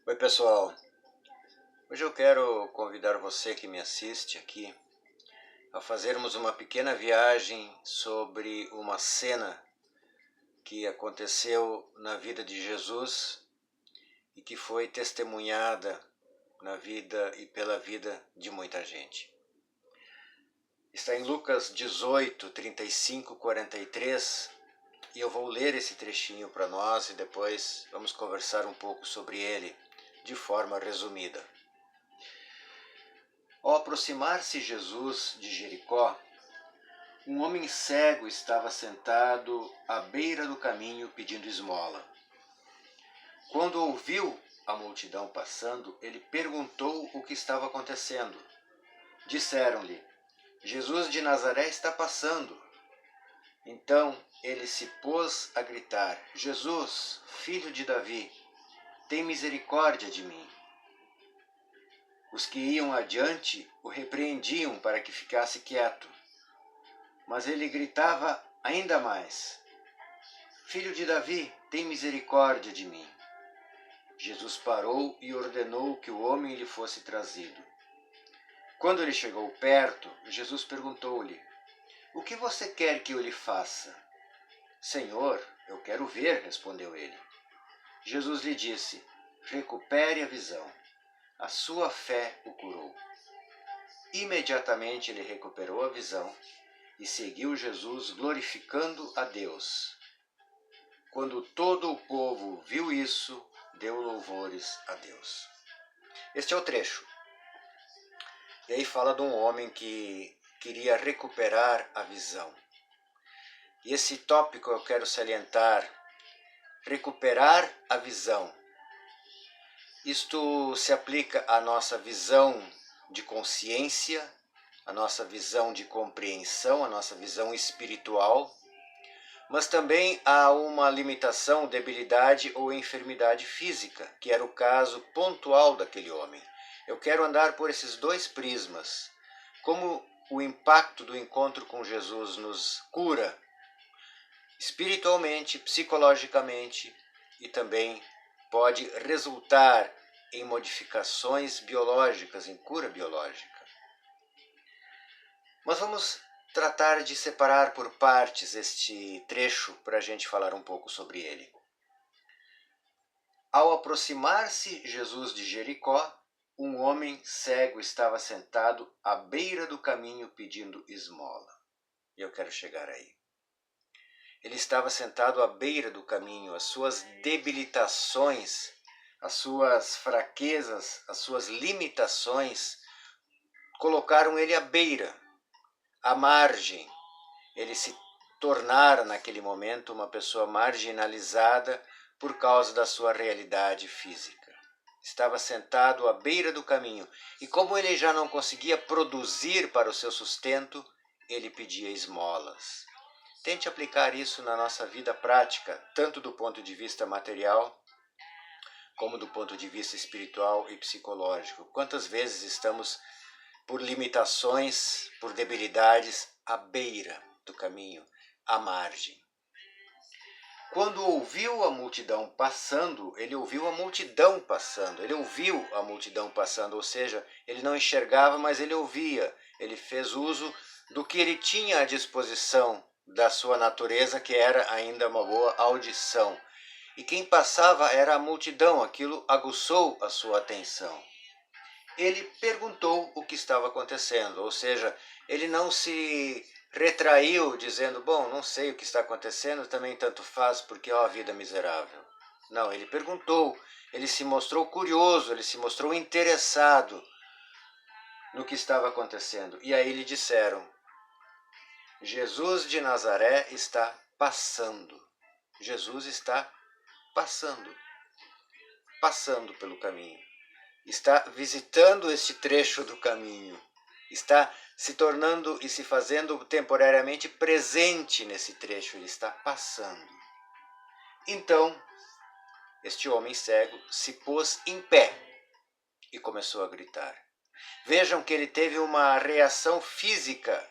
Oi pessoal, hoje eu quero convidar você que me assiste aqui a fazermos uma pequena viagem sobre uma cena que aconteceu na vida de Jesus e que foi testemunhada na vida e pela vida de muita gente. Está em Lucas 18, 35, 43 e eu vou ler esse trechinho para nós e depois vamos conversar um pouco sobre ele de forma resumida. Ao aproximar-se Jesus de Jericó, um homem cego estava sentado à beira do caminho pedindo esmola. Quando ouviu a multidão passando, ele perguntou o que estava acontecendo. Disseram-lhe: Jesus de Nazaré está passando. Então ele se pôs a gritar: Jesus, filho de Davi, tem misericórdia de mim. Os que iam adiante o repreendiam para que ficasse quieto. Mas ele gritava ainda mais: Filho de Davi, tem misericórdia de mim. Jesus parou e ordenou que o homem lhe fosse trazido. Quando ele chegou perto, Jesus perguntou-lhe: O que você quer que eu lhe faça? Senhor, eu quero ver, respondeu ele. Jesus lhe disse: Recupere a visão. A sua fé o curou. Imediatamente ele recuperou a visão e seguiu Jesus glorificando a Deus. Quando todo o povo viu isso, deu louvores a Deus. Este é o trecho. E aí fala de um homem que queria recuperar a visão. E esse tópico eu quero salientar: recuperar a visão. Isto se aplica à nossa visão de consciência, à nossa visão de compreensão, à nossa visão espiritual, mas também há uma limitação, debilidade ou enfermidade física, que era o caso pontual daquele homem. Eu quero andar por esses dois prismas. Como o impacto do encontro com Jesus nos cura espiritualmente, psicologicamente e também pode resultar em modificações biológicas, em cura biológica. Mas vamos tratar de separar por partes este trecho para a gente falar um pouco sobre ele. Ao aproximar-se Jesus de Jericó, um homem cego estava sentado à beira do caminho pedindo esmola. E eu quero chegar aí. Ele estava sentado à beira do caminho, as suas debilitações, as suas fraquezas, as suas limitações colocaram ele à beira, à margem. Ele se tornara naquele momento uma pessoa marginalizada por causa da sua realidade física. Estava sentado à beira do caminho e, como ele já não conseguia produzir para o seu sustento, ele pedia esmolas. Tente aplicar isso na nossa vida prática, tanto do ponto de vista material, como do ponto de vista espiritual e psicológico. Quantas vezes estamos, por limitações, por debilidades, à beira do caminho, à margem? Quando ouviu a multidão passando, ele ouviu a multidão passando, ou seja, ele não enxergava, mas ele ouvia, ele fez uso do que ele tinha à disposição, da sua natureza, que era ainda uma boa audição. E quem passava era a multidão, aquilo aguçou a sua atenção. Ele perguntou o que estava acontecendo, ou seja, ele não se retraiu dizendo: bom, não sei o que está acontecendo, também tanto faz, porque ó, a vida miserável. Não, ele perguntou, ele se mostrou curioso, ele se mostrou interessado no que estava acontecendo. E aí lhe disseram: Jesus de Nazaré está passando. Jesus está passando pelo caminho. Está visitando este trecho do caminho. Está se tornando e se fazendo temporariamente presente nesse trecho. Ele está passando. Então, este homem cego se pôs em pé e começou a gritar. Vejam que ele teve uma reação física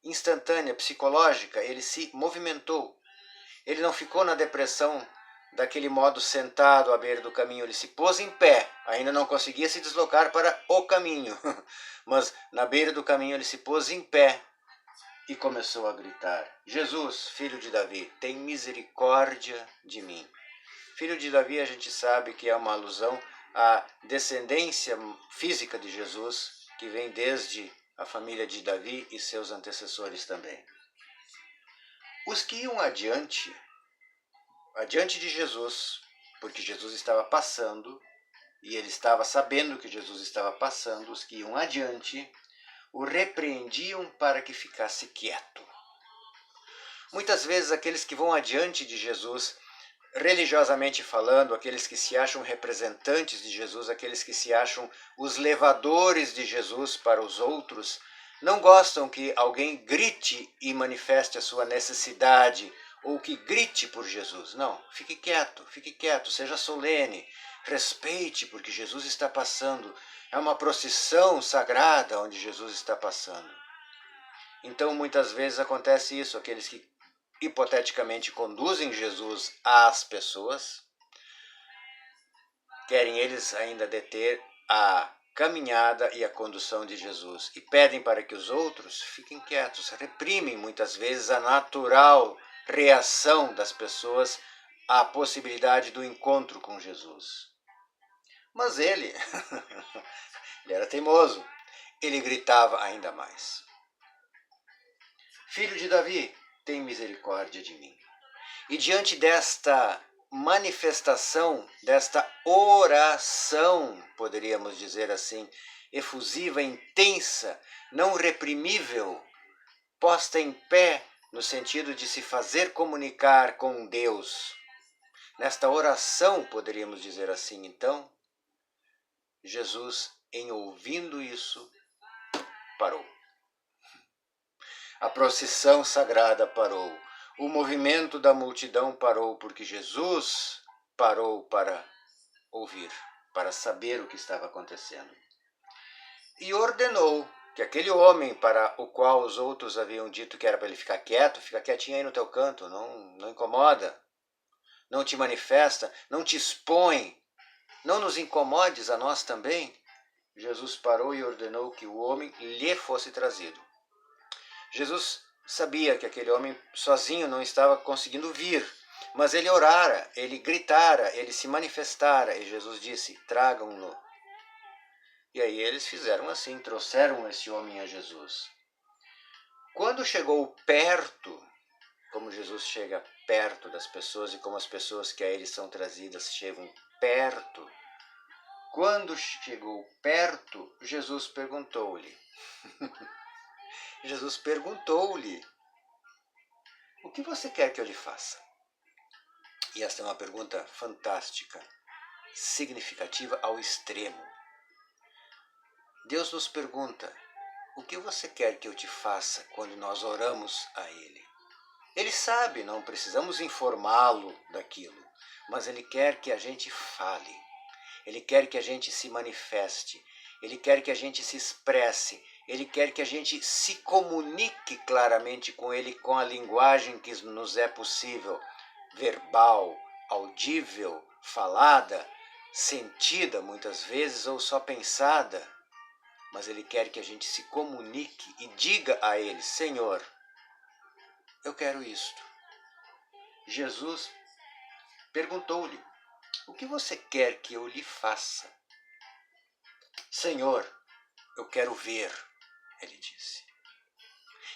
instantânea, psicológica. Ele se movimentou. Ele não ficou na depressão daquele modo sentado à beira do caminho, ele se pôs em pé, ainda não conseguia se deslocar para o caminho, mas na beira do caminho ele se pôs em pé e começou a gritar: Jesus, filho de Davi, tem misericórdia de mim. Filho de Davi, a gente sabe que é uma alusão à descendência física de Jesus, que vem desde a família de Davi e seus antecessores também. Os que iam adiante de Jesus, porque Jesus estava passando, e ele estava sabendo que Jesus estava passando, os que iam adiante o repreendiam para que ficasse quieto. Muitas vezes aqueles que vão adiante de Jesus, religiosamente falando, aqueles que se acham representantes de Jesus, aqueles que se acham os levadores de Jesus para os outros, não gostam que alguém grite e manifeste a sua necessidade, ou que grite por Jesus. Não, fique quieto, seja solene, respeite, porque Jesus está passando. É uma procissão sagrada onde Jesus está passando. Então, muitas vezes acontece isso, aqueles que hipoteticamente conduzem Jesus às pessoas, querem eles ainda deter a caminhada e a condução de Jesus e pedem para que os outros fiquem quietos, reprimem muitas vezes a natural reação das pessoas à possibilidade do encontro com Jesus. Mas ele era teimoso, ele gritava ainda mais: Filho de Davi, tem misericórdia de mim. E diante desta manifestação, desta oração, poderíamos dizer assim, efusiva, intensa, não reprimível, posta em pé no sentido de se fazer comunicar com Deus. Nesta oração, poderíamos dizer assim, então, Jesus, em ouvindo isso, parou. A procissão sagrada parou. O movimento da multidão parou, porque Jesus parou para ouvir, para saber o que estava acontecendo. E ordenou que aquele homem para o qual os outros haviam dito que era para ele ficar quieto, fica quietinho aí no teu canto, não incomoda, não te manifesta, não te expõe, não nos incomodes a nós também. Jesus parou e ordenou que o homem lhe fosse trazido. Jesus sabia que aquele homem sozinho não estava conseguindo vir, mas ele orara, ele gritara, ele se manifestara, e Jesus disse: tragam-no. E aí eles fizeram assim, trouxeram esse homem a Jesus. Quando chegou perto, como Jesus chega perto das pessoas e como as pessoas que a ele são trazidas chegam perto, quando chegou perto, Jesus perguntou-lhe: o que você quer que eu lhe faça? E esta é uma pergunta fantástica, significativa ao extremo. Deus nos pergunta: o que você quer que eu te faça quando nós oramos a Ele? Ele sabe, não precisamos informá-lo daquilo, mas Ele quer que a gente fale, Ele quer que a gente se manifeste, Ele quer que a gente se expresse, Ele quer que a gente se comunique claramente com Ele com a linguagem que nos é possível, verbal, audível, falada, sentida muitas vezes ou só pensada. Mas Ele quer que a gente se comunique e diga a Ele: Senhor, eu quero isto. Jesus perguntou-lhe: o que você quer que eu lhe faça? Senhor, eu quero ver, ele disse.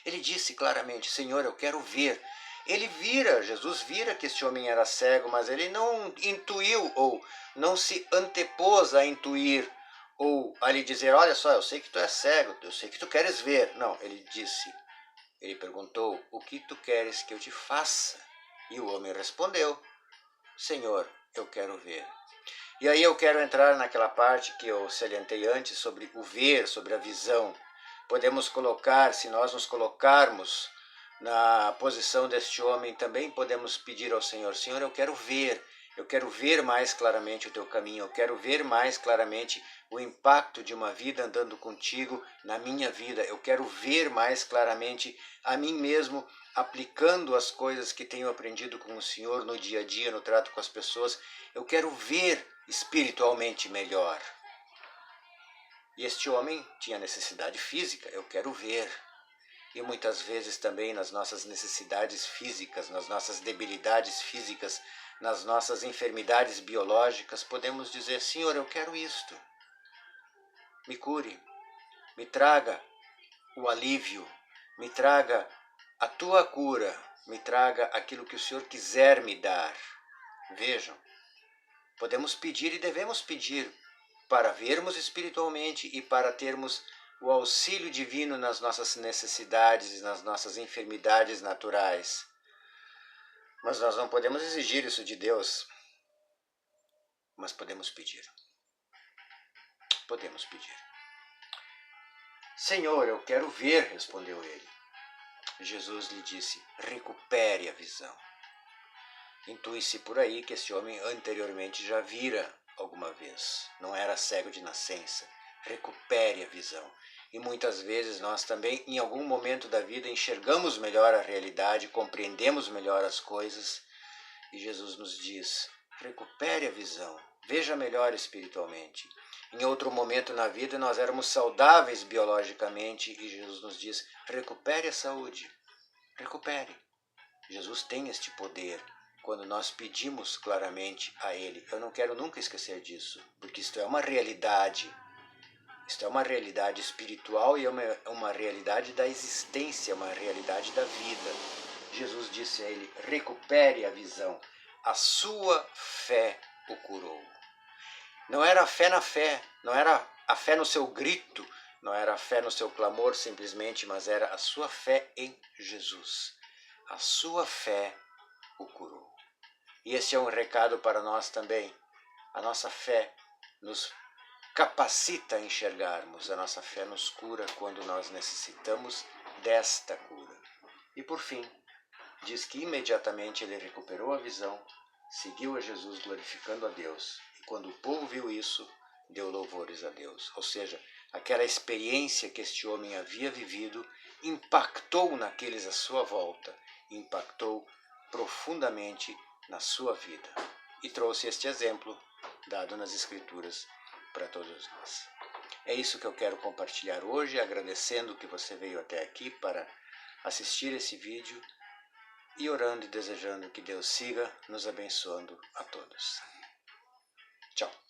Ele disse claramente: Senhor, eu quero ver. Jesus vira que este homem era cego, mas ele não intuiu ou não se antepôs a intuir ou a lhe dizer: olha só, eu sei que tu és cego, eu sei que tu queres ver. Não, ele perguntou: o que tu queres que eu te faça? E o homem respondeu: Senhor, eu quero ver. E aí eu quero entrar naquela parte que eu salientei antes sobre o ver, sobre a visão. Podemos colocar, se nós nos colocarmos na posição deste homem, também podemos pedir ao Senhor: Senhor, eu quero ver, Eu quero ver mais claramente o teu caminho, eu quero ver mais claramente o impacto de uma vida andando contigo na minha vida. Eu quero ver mais claramente a mim mesmo aplicando as coisas que tenho aprendido com o Senhor no dia a dia, no trato com as pessoas. Eu quero ver espiritualmente melhor. E este homem tinha necessidade física, eu quero ver. E muitas vezes também nas nossas necessidades físicas, nas nossas debilidades físicas, nas nossas enfermidades biológicas, podemos dizer: Senhor, eu quero isto. Me cure, me traga o alívio, me traga a tua cura, me traga aquilo que o Senhor quiser me dar. Vejam, podemos pedir e devemos pedir para vermos espiritualmente e para termos o auxílio divino nas nossas necessidades e nas nossas enfermidades naturais. Mas nós não podemos exigir isso de Deus, mas podemos pedir. Podemos pedir. Senhor, eu quero ver, respondeu ele. Jesus lhe disse: recupere a visão. Intui-se por aí que esse homem anteriormente já vira alguma vez, não era cego de nascença. Recupere a visão. E muitas vezes nós também, em algum momento da vida, enxergamos melhor a realidade, compreendemos melhor as coisas. E Jesus nos diz: recupere a visão, veja melhor espiritualmente. Em outro momento na vida nós éramos saudáveis biologicamente e Jesus nos diz: recupere a saúde, recupere. Jesus tem este poder quando nós pedimos claramente a Ele. Eu não quero nunca esquecer disso, porque isto é uma realidade. Isto é uma realidade espiritual e é uma realidade da existência, uma realidade da vida. Jesus disse a ele: recupere a visão. A sua fé o curou. Não era a fé na fé, não era a fé no seu grito, não era a fé no seu clamor simplesmente, mas era a sua fé em Jesus. A sua fé o curou. E esse é um recado para nós também. A nossa fé nos capacita a enxergarmos, a nossa fé nos cura quando nós necessitamos desta cura. E por fim, diz que imediatamente ele recuperou a visão, seguiu a Jesus glorificando a Deus. E quando o povo viu isso, deu louvores a Deus. Ou seja, aquela experiência que este homem havia vivido impactou naqueles à sua volta, impactou profundamente na sua vida. E trouxe este exemplo dado nas Escrituras para todos nós. É isso que eu quero compartilhar hoje, agradecendo que você veio até aqui para assistir esse vídeo e orando e desejando que Deus siga nos abençoando a todos. Tchau.